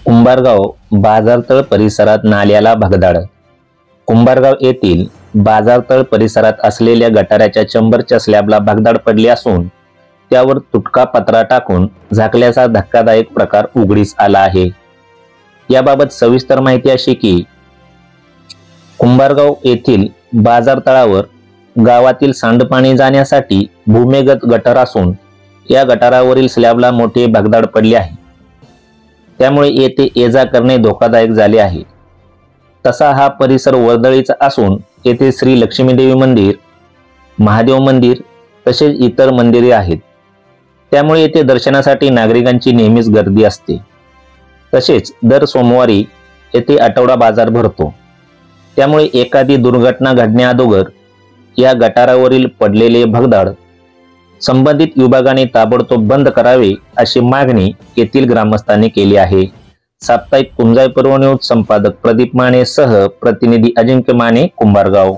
कुंभारगाव बाजारतळ परिसरात नाल्याला भगदाड. कुंभारगाव येथील बाजारतळ परिसरात असलेल्या गटाराच्या चंबरच्या स्लॅबला भगदाड पडली असून त्यावर तुटका पत्रा टाकून झाकल्याचा धक्कादायक प्रकार उघडीस आला आहे. याबाबत सविस्तर माहिती अशी की कुंभारगाव येथील बाजारतळावर गावातील सांडपाणी जाण्यासाठी भूमिगत गटार असून या गटारावरील स्लॅबला मोठी भगदाड पडली आहे. त्यामुळे येथे ये-जा करणे धोकादायक झाले आहे. तसा हा परिसर वर्दळीचा असून येथे श्री लक्ष्मी देवी मंदिर, महादेव मंदिर तसेच इतर मंदिरे आहेत. त्यामुळे येथे दर्शनासाठी नागरिकांची नेहमीच गर्दी असते. तसेच दर सोमवारी येथे आठवडा बाजार भरतो. त्यामुळे एखादी दुर्घटना घडण्याअगोदर या गटारावरील पडलेले भगदाड संबंधित विभागाने ताबडतोब बंद करावे अशी मागणी येथील ग्रामस्थांनी केली आहे. साप्ताहिक कुंजाई पर्व न्यूज संपादक प्रदीप माने सह प्रतिनिधी अजिंक्य माने, कुंभारगाव.